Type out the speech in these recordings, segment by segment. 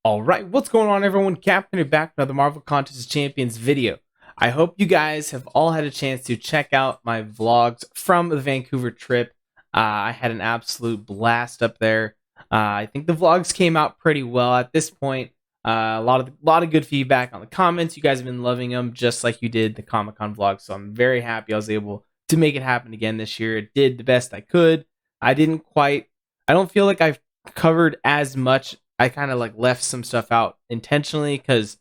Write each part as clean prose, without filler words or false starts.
All right, what's going on, everyone? Captain here back with another Marvel Contest of Champions video. I hope you guys have all had a chance to check out my vlogs from the Vancouver trip. I had an absolute blast up there. I think the vlogs came out pretty well at this point. A lot of good feedback on the comments. You guys have been loving them just like you did the Comic-Con vlog. So I'm very happy I was able to make it happen again this year. It did the best I could. I don't feel like I've covered as much. I kind of like left some stuff out intentionally because,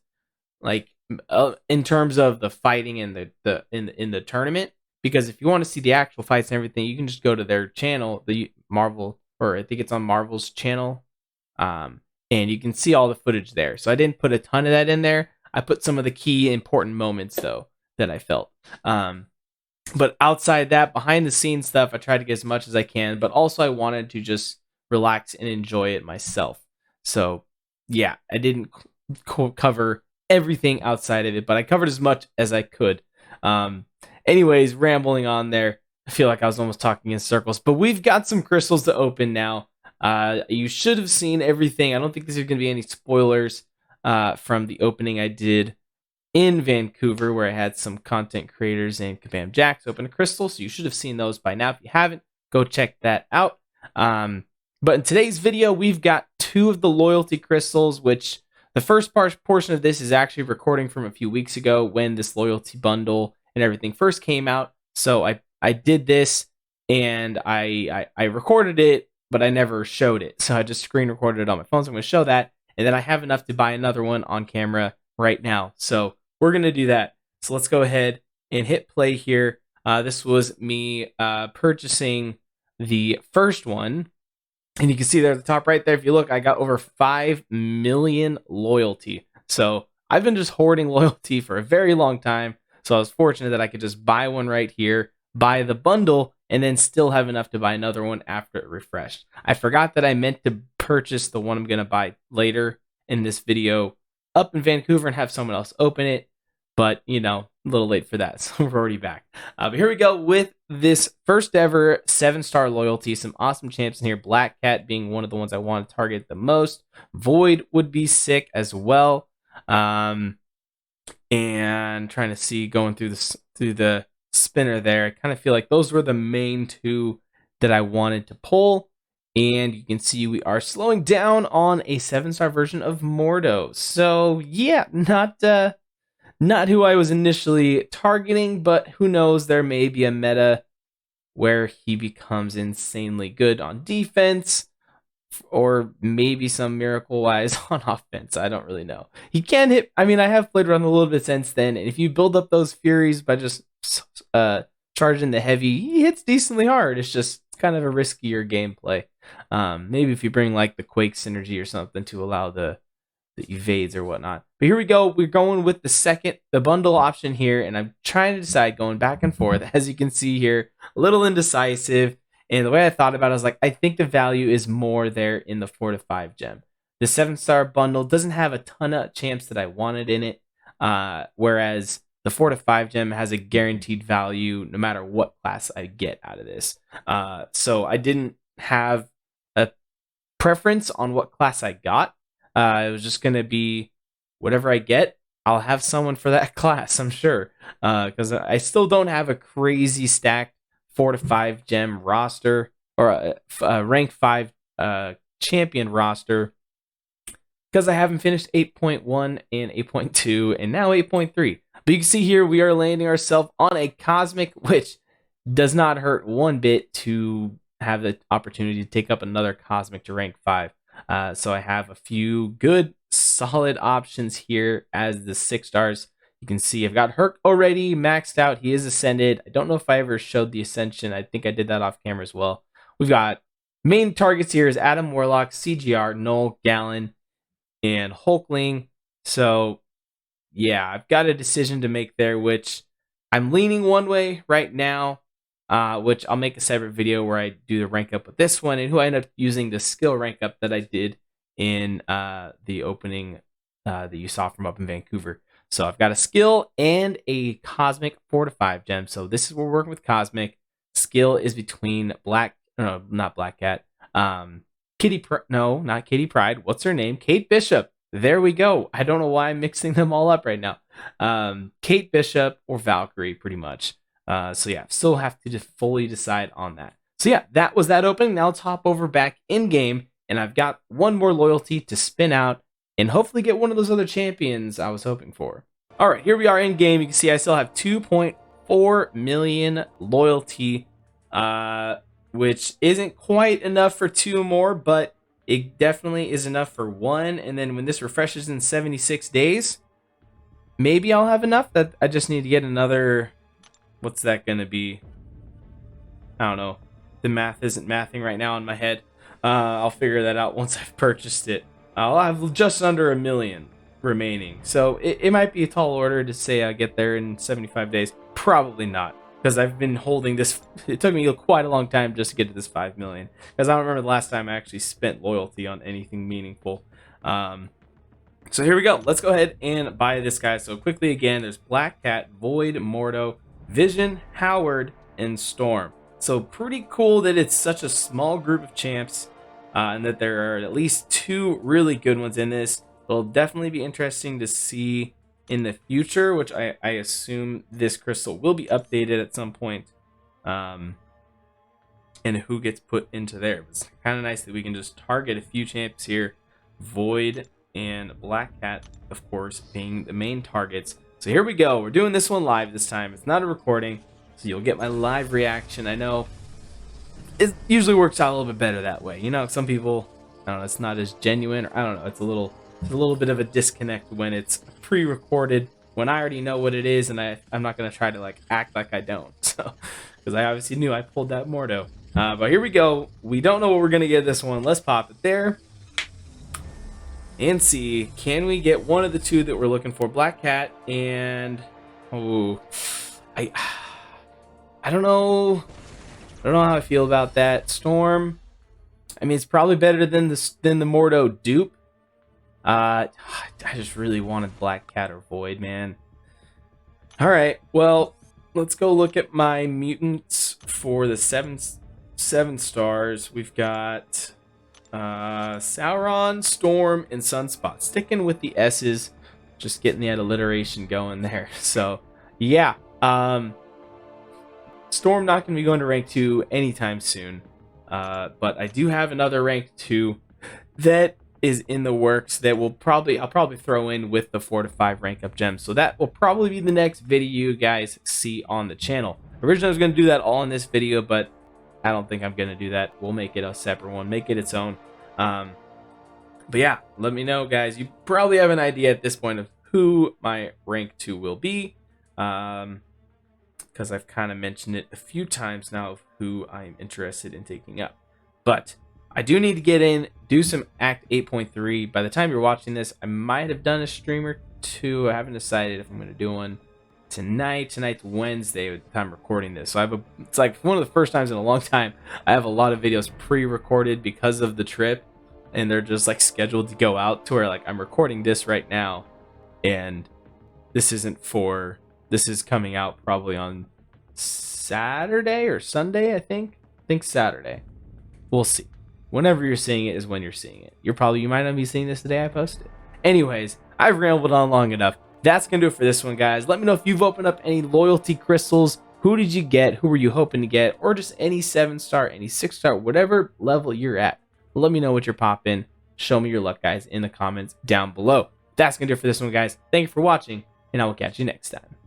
like, in terms of the fighting and the tournament. Because if you want to see the actual fights and everything, you can just go to their channel, the Marvel, or I think it's on Marvel's channel, and you can see all the footage there. So I didn't put a ton of that in there. I put some of the key important moments though that I felt. But outside that, behind the scenes stuff, I tried to get as much as I can. But also, I wanted to just relax and enjoy it myself. So, yeah, I didn't cover everything outside of it, but I covered as much as I could. Anyways, rambling on there. I feel like I was almost talking in circles, but we've got some crystals to open now. You should have seen everything. I don't think there's going to be any spoilers from the opening I did in Vancouver, where I had some content creators and Kabam Jacks open a crystal, so you should have seen those by now. If you haven't, go check that out. But in today's video, we've got two of the loyalty crystals, which the first portion of this is actually recording from a few weeks ago when this loyalty bundle and everything first came out. So I did this and I recorded it, but I never showed it. So I just screen recorded it on my phone. So I'm going to show that. And then I have enough to buy another one on camera right now. So we're going to do that. So let's go ahead and hit play here. This was me purchasing the first one. And you can see there at the top right there, if you look, I got over 5 million loyalty. So I've been just hoarding loyalty for a very long time. So I was fortunate that I could just buy one right here, buy the bundle, and then still have enough to buy another one after it refreshed. I forgot that I meant to purchase the one I'm going to buy later in this video up in Vancouver and have someone else open it. But, you know, a little late for that, so we're already back. But here we go with this first ever 7-star loyalty. Some awesome champs in here. Black Cat being one of the ones I want to target the most. Void would be sick as well. And trying to see, going through the spinner there, I kind of feel like those were the main two that I wanted to pull. And you can see we are slowing down on a 7-star version of Mordo. So yeah, not who I was initially targeting, but who knows, there may be a meta where he becomes insanely good on defense, or maybe some miracle-wise on offense. I don't really know. He can hit, I mean, I have played around a little bit since then, and if you build up those Furies by just charging the heavy, he hits decently hard. It's just kind of a riskier gameplay. Maybe if you bring like the Quake synergy or something to allow the evades or whatnot. But here we go. We're going with the bundle option here, and I'm trying to decide, going back and forth. As you can see here, a little indecisive. And the way I thought about it, I was like, I think the value is more there in the 4 to 5 gem. The 7-star bundle doesn't have a ton of champs that I wanted in it, whereas the 4 to 5 gem has a guaranteed value no matter what class I get out of this. So I didn't have a preference on what class I got. It was just going to be whatever I get, I'll have someone for that class, I'm sure. Because I still don't have a crazy stacked 4 to 5 gem roster, or a rank 5 champion roster, because I haven't finished 8.1 and 8.2 and now 8.3. But you can see here we are landing ourselves on a Cosmic, which does not hurt one bit to have the opportunity to take up another Cosmic to rank 5. So I have a few good, solid options here as the 6 stars. You can see I've got Herc already maxed out. He is ascended. I don't know if I ever showed the ascension. I think I did that off camera as well. We've got main targets here is Adam Warlock, CGR, Null, Gallon, and Hulkling. So yeah, I've got a decision to make there, which I'm leaning one way right now. Which I'll make a separate video where I do the rank up with this one, and who I end up using the skill rank up that I did in the opening that you saw from up in Vancouver. So I've got a skill and a Cosmic 4 to 5 gem. So this is where we're working with Cosmic. Skill is between not Black Cat. Not Kitty Pryde. What's her name? Kate Bishop. there we go. I don't know why I'm mixing them all up right now. Kate Bishop or Valkyrie, pretty much. So yeah, still have to just fully decide on that. So yeah, that was that opening. Now let's hop over back in game, and I've got one more loyalty to spin out and hopefully get one of those other champions I was hoping for. All right, here we are in game. You can see I still have 2.4 million loyalty, which isn't quite enough for 2 more, but it definitely is enough for 1. And then when this refreshes in 76 days, maybe I'll have enough. That I just need to get another. What's that going to be? I don't know. The math isn't mathing right now in my head. I'll figure that out once I've purchased it. I'll have just under 1 million remaining. So it might be a tall order to say I get there in 75 days. Probably not, because I've been holding this. It took me quite a long time just to get to this 5 million, because I don't remember the last time I actually spent loyalty on anything meaningful. So here we go. Let's go ahead and buy this guy. So quickly again, there's Black Cat, Void, Mordo, Vision, Howard, and Storm. So pretty cool that it's such a small group of champs, and that there are at least 2 really good ones in this. It'll definitely be interesting to see in the future, which I assume this crystal will be updated at some point, and who gets put into there. It's kind of nice that we can just target a few champs here, Void and Black Cat, of course, being the main targets. So here we go. We're doing this one live this time. It's not a recording, so you'll get my live reaction. I know it usually works out a little bit better that way. You know, some people, I don't know, it's not as genuine, or I don't know, it's a little bit of a disconnect when it's pre-recorded, when I already know what it is, and I'm not going to try to like act like I don't. So, because I obviously knew I pulled that Mordo. But here we go. We don't know what we're going to get this one. Let's pop it there and see, can we get one of the 2 that we're looking for? Black Cat and I don't know. I don't know how I feel about that. Storm, I mean, it's probably better than the Mordo dupe. I just really wanted Black Cat or Void, man. All right, well, let's go look at my mutants for the 7 stars. We've got Sauron, Storm, and Sunspot. Sticking with the S's, just getting that alliteration going there. So yeah, Storm not going to be going to rank 2 anytime soon, but I do have another rank 2 that is in the works that I'll probably throw in with the 4 to 5 rank up gems. So that will probably be the next video you guys see on the channel. Originally I was going to do that all in this video, but I don't think I'm going to do that. We'll make it a separate one, make it its own. But yeah, let me know, guys. You probably have an idea at this point of who my rank 2 will be, because I've kind of mentioned it a few times now of who I'm interested in taking up. But I do need to get in, do some Act 8.3. By the time you're watching this, I might have done a stream or 2. I haven't decided if I'm going to do one tonight. Tonight's Wednesday at the time I'm recording this. So it's like one of the first times in a long time I have a lot of videos pre-recorded because of the trip, and they're just like scheduled to go out to where like I'm recording this right now, and this is coming out probably on Saturday or Sunday. I think Saturday. We'll see. Whenever you're seeing it is when you're seeing it. You might not be seeing this the day I post it. Anyways, I've rambled on long enough. That's going to do it for this one, guys. Let me know if you've opened up any loyalty crystals. Who did you get? Who were you hoping to get? Or just any 7-star, any 6-star, whatever level you're at. Let me know what you're popping. Show me your luck, guys, in the comments down below. That's going to do it for this one, guys. Thank you for watching, and I will catch you next time.